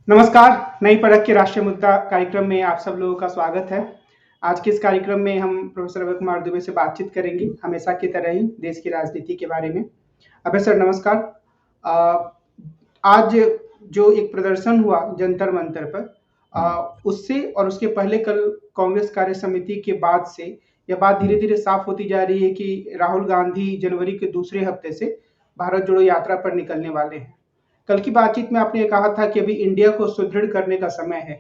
नमस्कार, नई परख के राष्ट्रीय मुद्दा कार्यक्रम में आप सब लोगों का स्वागत है। आज के इस कार्यक्रम में हम प्रोफेसर अभय कुमार दुबे से बातचीत करेंगे, हमेशा की तरह ही देश की राजनीति के बारे में। अभय सर नमस्कार। आज जो एक प्रदर्शन हुआ जंतर मंतर पर, उससे और उसके पहले कल कांग्रेस कार्य समिति के बाद से यह बात धीरे-धीरे साफ होती जा रही है कि राहुल गांधी जनवरी के दूसरे हफ्ते से भारत जोड़ो यात्रा पर निकलने वाले हैं। कल की बातचीत में आपने कहा था कि अभी इंडिया को सुदृढ़ करने का समय है,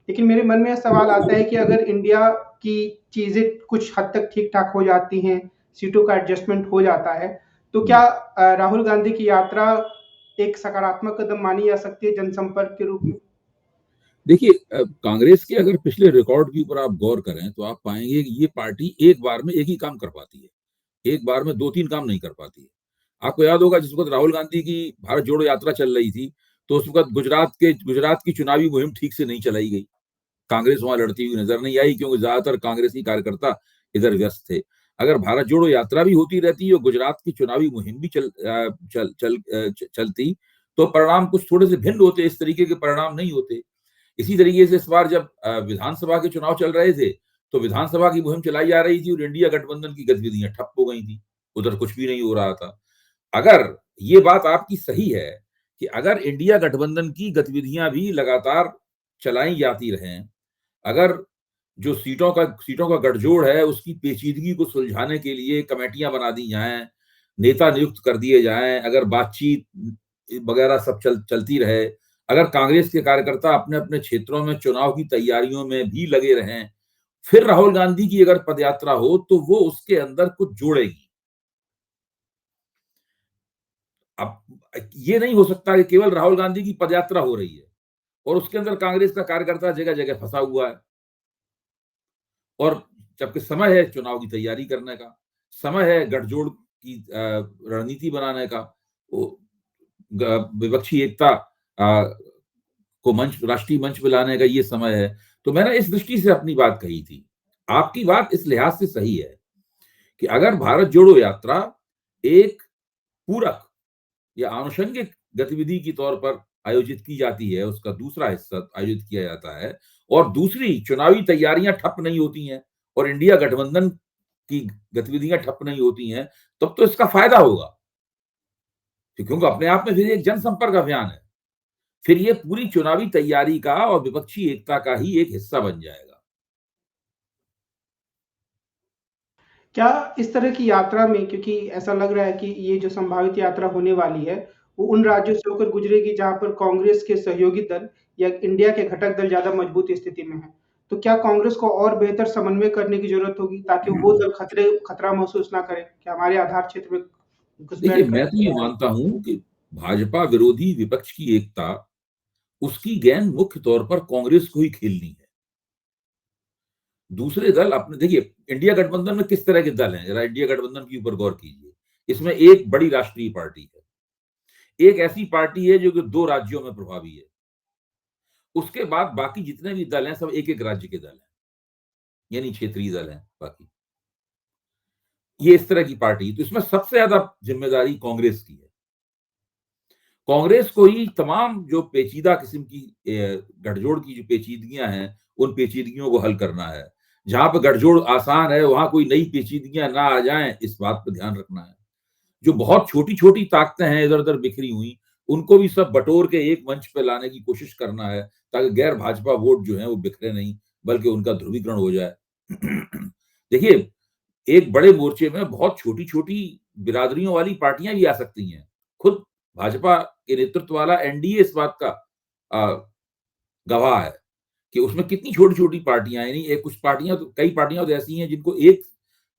लेकिन मेरे मन में यह सवाल आता है कि अगर इंडिया की चीजें कुछ हद तक ठीक-ठाक हो जाती हैं, सीटों का एडजस्टमेंट हो जाता है, तो क्या राहुल गांधी की यात्रा एक सकारात्मक कदम मानी जा सकती है जनसंपर्क के रूप में? देखिए, कांग्रेस के अगर पिछले रिकॉर्ड के ऊपर आप गौर करें तो आप पाएंगे कि ये पार्टी एक बार में एक ही काम कर पाती है, एक बार में 2-3 काम नहीं कर पाती है। आपको याद होगा जिस वक्त राहुल गांधी की भारत जोड़ो यात्रा चल रही थी, तो उस वक्त गुजरात की चुनावी मुहिम ठीक से नहीं चलाई गई। कांग्रेस वहां लड़ती हुई नजर नहीं आई क्योंकि ज्यादातर कांग्रेसी कार्यकर्ता इधर व्यस्त थे। अगर भारत जोड़ो यात्रा भी होती रहती और गुजरात की चुनावी मुहिम भी चलती, तो परिणाम कुछ थोड़े से भिन्न होते, इस तरीके के परिणाम नहीं होते। इसी तरीके से इस बार जब विधानसभा के चुनाव चल रहे थे, तो विधानसभा की मुहिम चलाई जा रही थी और इंडिया गठबंधन की गतिविधियां ठप हो गई थी, उधर कुछ भी नहीं हो रहा था। अगर ये बात आपकी सही है कि अगर इंडिया गठबंधन की गतिविधियां भी लगातार चलाई जाती रहें, अगर जो सीटों का गठजोड़ है उसकी पेचीदगी को सुलझाने के लिए कमेटियां बना दी जाएं, नेता नियुक्त कर दिए जाएं, अगर बातचीत वगैरह सब चलती रहे, अगर कांग्रेस के कार्यकर्ता अपने अपने क्षेत्रों में चुनाव की तैयारियों में भी लगे रहें, फिर राहुल गांधी की अगर पदयात्रा हो तो वो उसके अंदर कुछ जोड़ेगी। अब ये नहीं हो सकता कि केवल राहुल गांधी की पदयात्रा हो रही है और उसके अंदर कांग्रेस का कार्यकर्ता जगह जगह फंसा हुआ है, और जबकि समय है चुनाव की तैयारी करने का, समय है गठजोड़ की रणनीति बनाने का, विपक्षी एकता को राष्ट्रीय मंच पे लाने का ये समय है। तो मैंने इस दृष्टि से अपनी बात कही थी। आपकी बात इस लिहाज से सही है कि अगर भारत जोड़ो यात्रा एक पूरक या आनुषंगिक गतिविधि के तौर पर आयोजित की जाती है, उसका दूसरा हिस्सा आयोजित किया जाता है और दूसरी चुनावी तैयारियां ठप नहीं होती हैं और इंडिया गठबंधन की गतिविधियां ठप नहीं होती हैं, तब तो इसका फायदा होगा, क्योंकि अपने आप में फिर एक जनसंपर्क अभियान है, फिर ये पूरी चुनावी तैयारी का और विपक्षी एकता का ही एक हिस्सा बन जाएगा। क्या इस तरह की यात्रा में, क्योंकि ऐसा लग रहा है कि ये जो संभावित यात्रा होने वाली है, वो उन राज्यों से होकर गुजरेगी जहाँ पर कांग्रेस के सहयोगी दल या इंडिया के घटक दल ज़्यादा मजबूत स्थिति में हैं। तो क्या कांग्रेस को और बेहतर समन्वय करने की ज़रूरत होगी ताकि वो दल खतरा महसूस ना करें कि हमारे आधार क्षेत्र में देखिए, घुसपैठ मैं कर तो ये मानता हूं कि भाजपा विरोधी विपक्ष की एकता, उसकी गेंद मुख्य तौर पर कांग्रेस को ही खेलनी है। दूसरे दल अपने, देखिए इंडिया गठबंधन में किस तरह के दल हैं, जरा इंडिया गठबंधन के ऊपर गौर कीजिए। इसमें एक बड़ी राष्ट्रीय पार्टी है, एक ऐसी पार्टी है जो कि 2 राज्यों में प्रभावी है, उसके बाद बाकी जितने भी दल हैं सब एक एक राज्य के दल हैं, यानी क्षेत्रीय दल हैं बाकी। ये इस तरह की पार्टी, तो इसमें सबसे ज्यादा जिम्मेदारी कांग्रेस की है। कांग्रेस को ही तमाम जो पेचीदा किस्म की गठजोड़ की जो पेचीदगियां हैं, उन पेचीदगियों को हल करना है। जहां पर गठजोड़ आसान है वहां कोई नई पेचीदगियां ना आ जाएं, इस बात पर ध्यान रखना है। जो बहुत छोटी छोटी ताकतें हैं इधर उधर बिखरी हुई, उनको भी सब बटोर के एक मंच पे लाने की कोशिश करना है, ताकि गैर भाजपा वोट जो है वो बिखरे नहीं, बल्कि उनका ध्रुवीकरण हो जाए। देखिए, एक बड़े मोर्चे में बहुत छोटी छोटी बिरादरियों वाली पार्टियां भी आ सकती हैं। खुद भाजपा के नेतृत्व वाला एनडीए इस बात का गवाह है कि उसमें कितनी छोटी छोटी पार्टियां, यानी एक कुछ पार्टियां तो, कई पार्टियां तो ऐसी हैं जिनको एक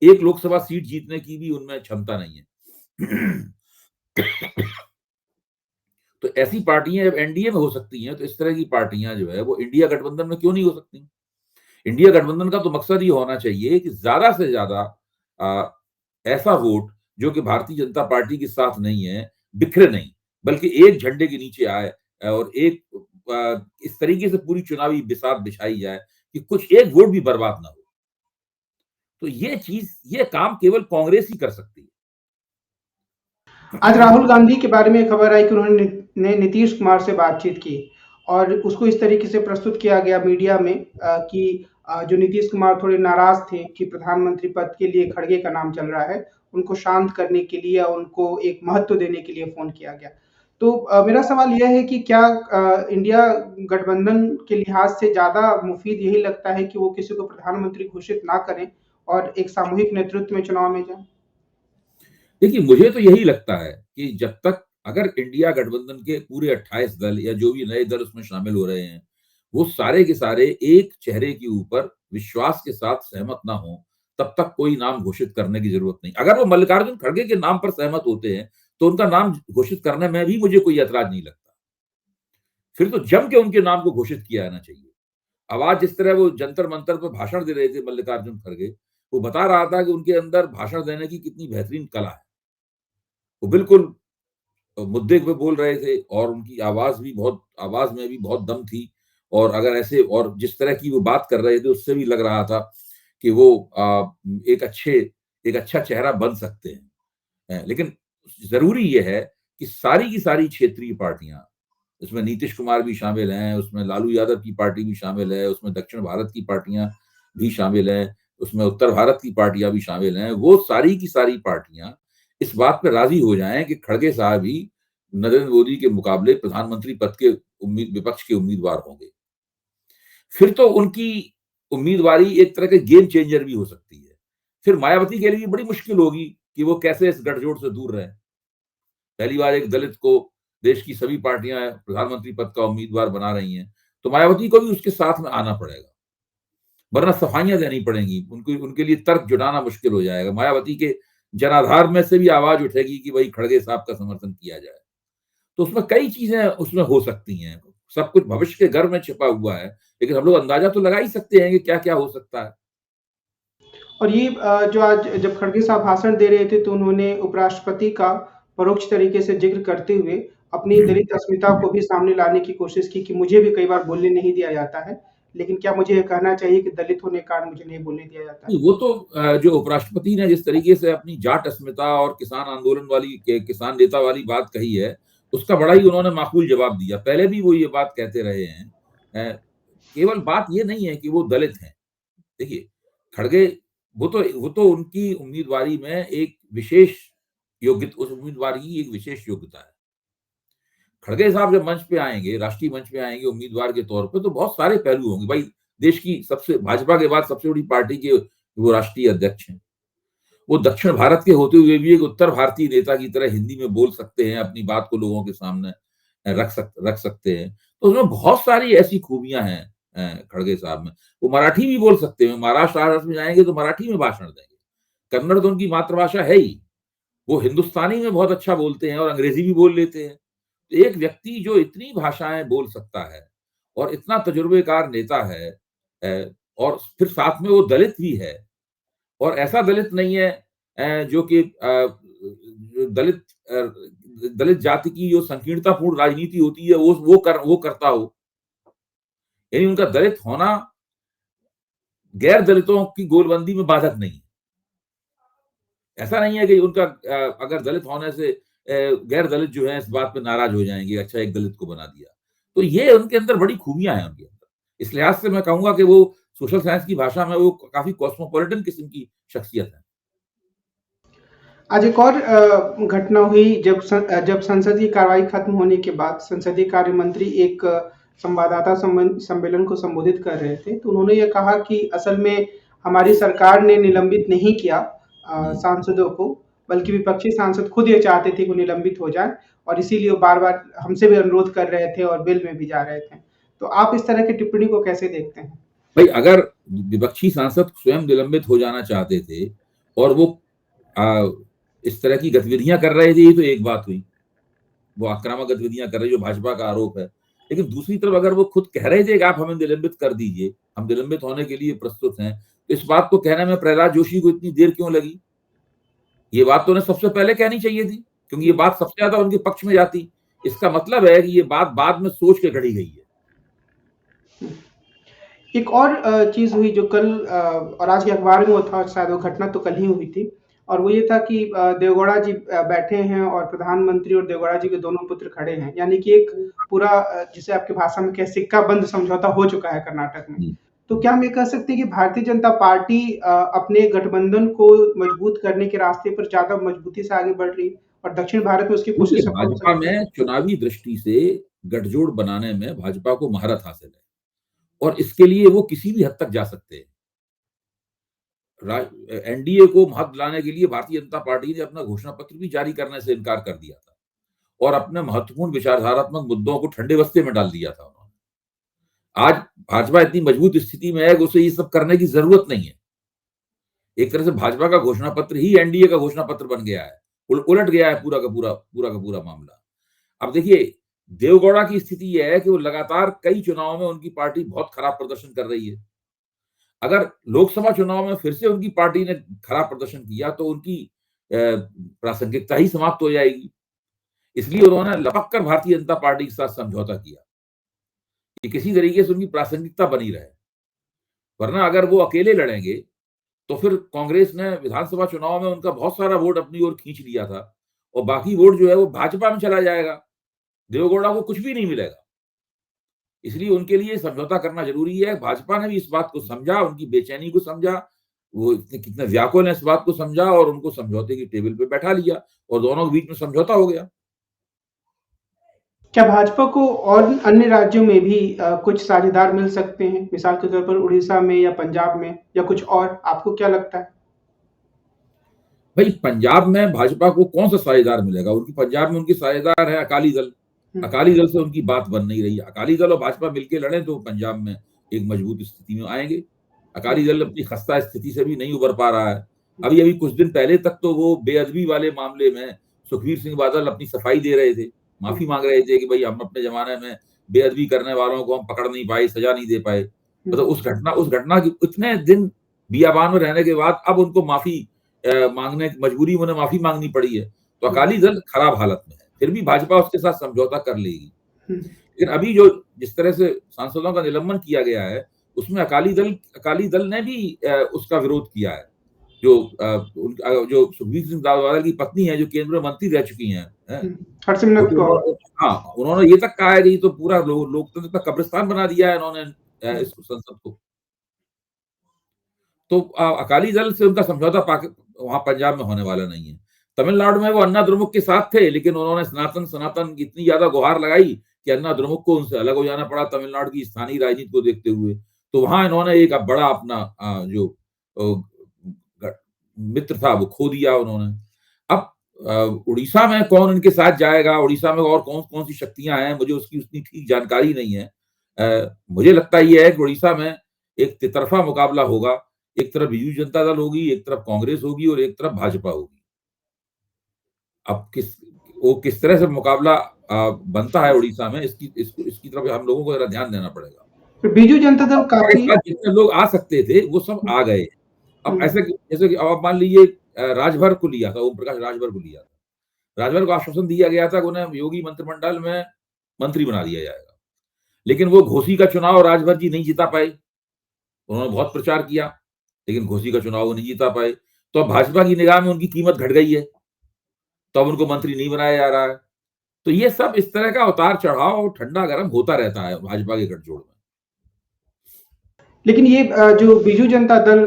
एक लोकसभा सीट जीतने की भी उनमें क्षमता नहीं है। तो ऐसी पार्टियां जब एनडीए में हो सकती हैं, तो इस तरह की पार्टियां जो है वो इंडिया गठबंधन में क्यों नहीं हो सकती? इंडिया गठबंधन का तो मकसद ये होना चाहिए कि ज्यादा से ज्यादा ऐसा वोट जो कि भारतीय जनता पार्टी के साथ नहीं है बिखरे नहीं, बल्कि एक झंडे के नीचे आए और एक इस तरीके से पूरी चुनावी बिसात बिछाई जाए कि कुछ एक वोट भी बर्बाद ना हो। तो ये काम केवल कांग्रेस ही कर सकती है। आज राहुल गांधी के बारे में खबर आई कि उन्होंने नीतीश कुमार से बातचीत की और उसको इस तरीके से प्रस्तुत किया गया मीडिया में कि जो नीतीश कुमार थोड़े नाराज थे कि प्रधानमंत्री पद के लिए खड़गे का नाम चल रहा है, उनको शांत करने के लिए या उनको एक महत्व देने के लिए फ़ोन किया गया। तो मेरा सवाल यह है कि क्या इंडिया गठबंधन के लिहाज से ज़्यादा मुफ़ीद यही लगता है कि वो किसी को प्रधानमंत्री घोषित ना करें और एक सामूहिक नेतृत्व में चुनाव में जाएँ? देखिए, मुझे तो यही लगता है कि जब तक अगर इंडिया गठबंधन के पूरे 28 दल या जो भी नए दल उसमें शामिल हो रहे हैं, वो सारे के सारे एक चेहरे के ऊपर विश्वास के साथ सहमत ना हों, तब तक कोई नाम घोषित करने की ज़रूरत नहीं। अगर वो मल्लिकार्जुन खड़गे के नाम पर सहमत होते हैं, तो उनका नाम घोषित करने में भी मुझे कोई ऐतराज़ नहीं लगता। फिर तो जम के उनके नाम को घोषित किया जाना चाहिए। अब आज जिस तरह वो जंतर-मंतर पे भाषण दे रहे थे मल्लिकार्जुन खड़गे, वो बता रहा था कि उनके अंदर भाषण देने की कितनी बेहतरीन कला है। वो बिल्कुल मुद्दे पे बोल रहे थे और उनकी आवाज़ में भी बहुत दम थी और अगर ऐसे और जिस तरह की वो बात कर रहे थे उससे भी लग रहा था कि वो एक अच्छा चेहरा बन सकते हैं। लेकिन ज़रूरी ये है कि सारी की सारी क्षेत्रीय पार्टियाँ, उसमें नीतीश कुमार भी शामिल हैं, उसमें लालू यादव की पार्टी भी शामिल है, उसमें दक्षिण भारत की पार्टियाँ भी शामिल हैं, उसमें उत्तर भारत की पार्टियाँ भी शामिल हैं। वो सारी की सारी पार्टियाँ इस बात पे राज़ी हो जाएँ कि खड़गे साहब ही नरेंद्र मोदी के मुकाबले प्रधानमंत्री पद के विपक्ष के उम्मीदवार होंगे। फिर तो उनकी उम्मीदवारी एक तरह के गेम चेंजर भी हो सकती है। फिर मायावती के लिए बड़ी मुश्किल होगी कि वो कैसे इस गठजोड़ से दूर रहें। पहली बार एक दलित को देश की सभी पार्टियां प्रधानमंत्री पद का उम्मीदवार बना रही हैं, तो मायावती को भी उसके साथ में आना पड़ेगा, वरना सफाइयां देनी पड़ेंगी, उनको उनके लिए तर्क जुटाना मुश्किल हो जाएगा। मायावती के जनाधार में से भी आवाज उठेगी कि भाई खड़गे साहब का समर्थन किया जाए। तो उसमें कई चीजें उसमें हो सकती हैं, सब कुछ भविष्य के घर में छिपा हुआ है, लेकिन हम लोग अंदाजा तो लगा ही सकते हैं कि क्या क्या हो सकता है। और ये जो आज जब खड़गे साहब भाषण दे रहे थे तो उन्होंने उपराष्ट्रपति का परोक्ष तरीके से ज़िक्र करते हुए अपनी दलित अस्मिता को भी सामने लाने की कोशिश की कि मुझे भी कई बार बोलने नहीं दिया जाता है, लेकिन क्या मुझे ये कहना चाहिए कि दलित होने के कारण मुझे नहीं बोलने दिया जाता है? नहीं, वो तो जो उपराष्ट्रपति ने जिस तरीके से अपनी जाट अस्मिता और किसान आंदोलन वाली किसान नेता वाली बात कही है, उसका बड़ा ही उन्होंने माकूल जवाब दिया। पहले भी वो ये बात कहते रहे हैं। केवल बात ये नहीं है कि वो दलित हैं। देखिए, खड़गे वो तो उनकी उम्मीदवारी में एक विशेष उस उम्मीदवार की एक विशेष योग्यता है। खड़गे साहब जब मंच पे आएँगे, राष्ट्रीय मंच पे आएँगे उम्मीदवार के तौर पे, तो बहुत सारे पहलू होंगे। भाई, देश की सबसे भाजपा के बाद सबसे बड़ी पार्टी के वो राष्ट्रीय अध्यक्ष हैं। वो दक्षिण भारत के होते हुए भी एक उत्तर भारतीय नेता की तरह हिंदी में बोल सकते हैं, अपनी बात को लोगों के सामने रख सकते हैं। तो उसमें बहुत सारी ऐसी खूबियाँ हैं खड़गे साहब में। वो मराठी भी बोल सकते हैं, महाराष्ट्र में जाएँगे तो मराठी में भाषण देंगे। कन्नड़ तो उनकी मातृभाषा है ही। वो हिंदुस्तानी में बहुत अच्छा बोलते हैं और अंग्रेजी भी बोल लेते हैं। तो एक व्यक्ति जो इतनी भाषाएँ बोल सकता है और इतना तजुर्बेकार नेता है और फिर साथ में वो दलित भी है और ऐसा दलित नहीं है जो कि दलित जाति की जो संकीर्णतापूर्ण राजनीति होती है वो करता हो। यानी उनका दलित होना गैर दलितों की गोलबंदी में बाधक नहीं। ऐसा नहीं है कि उनका अगर दलित होने से गैर दलित जो है इस बात पे नाराज हो जाएंगे, अच्छा एक दलित को बना दिया। तो ये उनके अंदर बड़ी खूबियां हैं उनके अंदर। इस लिहाज से मैं कहूंगा कि वो सोशल साइंस की भाषा में वो काफी कॉस्मोपॉलिटन किस्म की शख्सियत है। आज एक और घटना हुई जब संसदीय कार्रवाई खत्म होने के बाद संसदीय कार्य मंत्री एक संवाददाता सम्मेलन को संबोधित कर रहे थे, तो उन्होंने ये कहा कि असल में हमारी सरकार ने निलंबित नहीं किया सांसदों को, बल्कि विपक्षी सांसद खुद ये चाहते थे कि वो निलंबित हो जाएं और इसीलिए वो बार-बार हमसे भी अनुरोध कर रहे थे और बिल में भी जा रहे थे। तो आप इस तरह की टिप्पणी को कैसे देखते हैं? भाई, अगर विपक्षी सांसद स्वयं निलंबित हो जाना चाहते थे और वो आ, इस तरह की गतिविधियां कर रहे थे, ये तो एक बात हुई। वो आक्रामक गतिविधियां कर रही जो भाजपा का आरोप है। लेकिन दूसरी तरफ अगर वो खुद कह रहे थे कि आप हमें निलंबित कर दीजिए, हम निलंबित होने के लिए प्रस्तुत हैं, तो इस बात को कहने में प्रहलाद जोशी को इतनी देर क्यों लगी? ये बात तो उन्हें सबसे पहले कहनी चाहिए थी, क्योंकि ये बात सबसे ज्यादा उनके पक्ष में जाती। इसका मतलब है कि ये बात बाद में सोच के घड़ी गई है। एक और चीज़ हुई जो कल और आज के अखबार में वो था, शायद वो घटना तो कल ही हुई थी। और वो ये था कि देवगौड़ा जी बैठे हैं और प्रधानमंत्री और देवगौड़ा जी के दोनों पुत्र खड़े हैं, यानी कि एक पूरा जिसे आपकी भाषा में कहें सिक्का बंद समझौता हो चुका है कर्नाटक में। तो क्या हम ये कह सकते हैं कि भारतीय जनता पार्टी अपने गठबंधन को मजबूत करने के रास्ते पर ज़्यादा मजबूती से आगे बढ़ रही है और दक्षिण भारत में उसकी देखिए, कोशिश सफल हो भाजपा सकती है? में चुनावी दृष्टि से गठजोड़ बनाने में भाजपा को महारत हासिल है और इसके लिए वो किसी भी हद तक जा सकते हैं। एनडीए को महत्व दिलाने के लिए भारतीय जनता पार्टी ने अपना घोषणा पत्र भी जारी करने से इनकार कर दिया था और अपने महत्वपूर्ण विचारधारात्मक मुद्दों को ठंडे बस्ते में डाल दिया था उन्होंने। आज भाजपा इतनी मजबूत स्थिति में है कि उसे ये सब करने की जरूरत नहीं है। एक तरह से भाजपा का घोषणा पत्र ही एनडीए का घोषणा पत्र बन गया है, उलट गया है पूरा का पूरा मामला। अब देखिए, देवगौड़ा की स्थिति यह है कि वो लगातार कई चुनावों में उनकी पार्टी बहुत खराब प्रदर्शन कर रही है। अगर लोकसभा चुनाव में फिर से उनकी पार्टी ने खराब प्रदर्शन किया तो उनकी प्रासंगिकता ही समाप्त हो जाएगी। इसलिए उन्होंने लपक कर भारतीय जनता पार्टी के साथ समझौता किया कि किसी तरीके से उनकी प्रासंगिकता बनी रहे, वरना अगर वो अकेले लड़ेंगे तो फिर कांग्रेस ने विधानसभा चुनाव में उनका बहुत सारा वोट अपनी ओर खींच लिया था और बाकी वोट जो है वो भाजपा में चला जाएगा, देवगौड़ा को कुछ भी नहीं मिलेगा। इसलिए उनके लिए समझौता करना जरूरी है। भाजपा ने भी इस बात को समझा, उनकी बेचैनी को समझा, वो इतने कितने व्याकुल है इस बात को समझा और उनको समझौते की टेबल पे बैठा लिया और दोनों के बीच में समझौता हो गया। क्या भाजपा को और अन्य राज्यों में भी कुछ साझेदार मिल सकते हैं? मिसाल के तौर पर उड़ीसा में या पंजाब में या कुछ और, आपको क्या लगता है? भाई, पंजाब में भाजपा को कौन सा साझेदार मिलेगा? उनकी पंजाब में उनकी साझेदार है अकाली दल। हुँ। अकाली दल से उनकी बात बन नहीं रही है। अकाली दल और भाजपा मिलकर लड़े तो पंजाब में एक मजबूत स्थिति में आएंगे। हुँ। अकाली दल अपनी खस्ता स्थिति से भी नहीं उबर पा रहा है। अभी अभी कुछ दिन पहले तक तो वो बेअदबी वाले मामले में सुखबीर सिंह बादल अपनी सफाई दे रहे थे, हुँ। माफी मांग रहे थे कि भाई हम अपने जमाने में बेअदबी करने वालों को हम पकड़ नहीं पाए, सजा नहीं दे पाए। हुँ। मतलब उस घटना की इतने दिन बियाबान में रहने के बाद अब उनको माफी मांगने की मजबूरी में उन्हें माफी मांगनी पड़ी है। तो हुँ। अकाली दल खराब हालत में है, फिर भी भाजपा उसके साथ समझौता कर लेगी। हुँ। लेकिन अभी जो जिस तरह से सांसदों का निलंबन किया गया है, उसमें अकाली दल ने भी उसका विरोध किया है। जो सुखबीर सिंह बादल की पत्नी है, जो केंद्रीय मंत्री रह चुकी हैं, हुँ। हरसिमरत तो कौर। उन्होंने ये तक कहा है कि ये तो पूरा लोकतंत्र का कब्रिस्तान बना दिया है इन्होंने हुँ। इस संसद को। तो अकाली दल से उनका समझौता वहां पंजाब में होने वाला नहीं है। तमिलनाडु में वो अन्ना द्रमुक के साथ थे, लेकिन उन्होंने सनातन सनातन की इतनी ज्यादा गुहार लगाई कि अन्ना द्रमुक को उनसे अलग हो जाना पड़ा तमिलनाडु की स्थानीय राजनीति को देखते हुए। तो वहां इन्होंने एक बड़ा अपना जो मित्र था वो खो दिया उन्होंने। अब उड़ीसा में कौन इनके साथ जाएगा, उड़ीसा में और कौन कौन सी शक्तियां हैं, मुझे उसकी उतनी ठीक जानकारी नहीं है। मुझे लगता यह है कि उड़ीसा में एक तितरफा मुकाबला होगा। एक तरफ बीजू जनता दल होगी, एक तरफ कांग्रेस होगी और एक तरफ भाजपा होगी। अब किस तरह से मुकाबला बनता है उड़ीसा में, इसकी तरफ हम लोगों को जरा ध्यान देना पड़ेगा। तो बीजू जनता दल हमारे काफ़ी। साथ जितने लोग आ सकते थे वो सब आ गए। अब हुँ। ऐसे जैसे कि अब आप मान लीजिए राजभर को लिया था, ओम प्रकाश राजभर को लिया था। राजभर को आश्वासन दिया गया था कि उन्हें योगी मंत्रिमंडल में मंत्री बना दिया जाएगा, लेकिन वो घोसी का चुनाव राजभर जी नहीं जिता पाए। उन्होंने बहुत प्रचार किया, लेकिन घोसी का चुनाव वो नहीं जीता पाए। तो अब भाजपा की निगाह में उनकी कीमत घट गई है, तो अब उनको मंत्री नहीं बनाया जा रहा है। तो ये सब इस तरह का उतार चढ़ाव और ठंडा गर्म होता रहता है भाजपा के गठजोड़ में। लेकिन ये जो बीजू जनता दल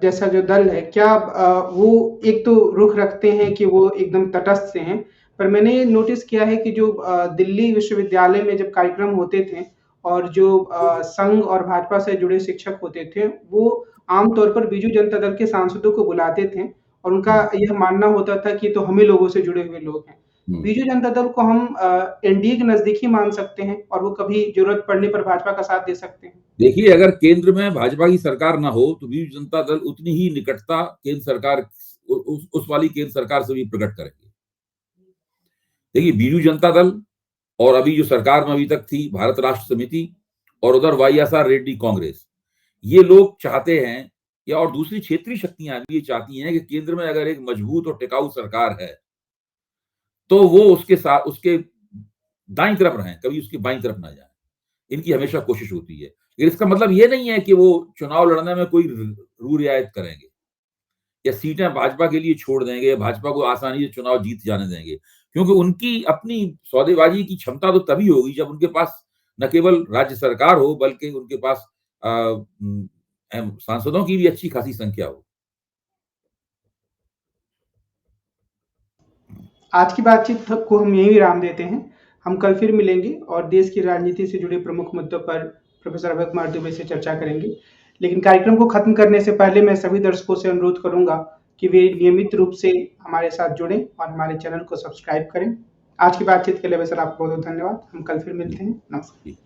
जैसा जो दल है, क्या वो एक तो रुख रखते हैं कि वो एकदम तटस्थ से हैं, पर मैंने ये नोटिस किया है कि जो दिल्ली विश्वविद्यालय में जब कार्यक्रम होते थे और जो संघ और भाजपा से जुड़े शिक्षक होते थे, वो आम तौर पर बीजू जनता दल के सांसदों को बुलाते थे और उनका हम्म, यह मानना होता था कि ये तो हम ही लोगों से जुड़े हुए लोग हैं। हम्म। बीजू जनता दल को हम एनडीए के नज़दीक ही मान सकते हैं और वो कभी ज़रूरत पड़ने पर भाजपा का साथ दे सकते हैं। देखिए, अगर केंद्र में भाजपा की सरकार ना हो तो बीजू जनता दल उतनी ही निकटता केंद्र सरकार उस वाली केंद्र सरकार से भी प्रकट करेंगे। देखिए, बीजू जनता दल और अभी जो सरकार में अभी तक थी भारत राष्ट्र समिति और उधर वाईएसआर रेड्डी कांग्रेस, ये लोग चाहते हैं, या और दूसरी क्षेत्रीय शक्तियां भी ये चाहती हैं कि केंद्र में अगर एक मजबूत और टिकाऊ सरकार है तो वो उसके साथ उसके दाईं तरफ रहें, कभी उसकी बाईं तरफ ना जाए। इनकी हमेशा कोशिश होती है, लेकिन इसका मतलब ये नहीं है कि वो चुनाव लड़ने में कोई रू रियायत करेंगे। या सीटें भाजपा के लिए छोड़ देंगे या भाजपा को आसानी से चुनाव जीत जाने देंगे, क्योंकि उनकी अपनी सौदेबाजी की क्षमता तो तभी होगी जब उनके पास न केवल राज्य सरकार हो बल्कि उनके पास सांसदों की भी अच्छी खासी संख्या हो। आज की बातचीत को हम यहीं विराम देते हैं। हम कल फिर मिलेंगे और देश की राजनीति से जुड़े प्रमुख मुद्दों पर प्रोफेसर अभय कुमार दुबे से चर्चा करेंगे। लेकिन कार्यक्रम को खत्म करने से पहले मैं सभी दर्शकों से अनुरोध करूंगा कि वे नियमित रूप से हमारे साथ जुड़ें और हमारे चैनल को सब्सक्राइब करें। आज की बातचीत के लिए सर आपको बहुत-बहुत धन्यवाद। हम कल फिर मिलते हैं। नमस्कार।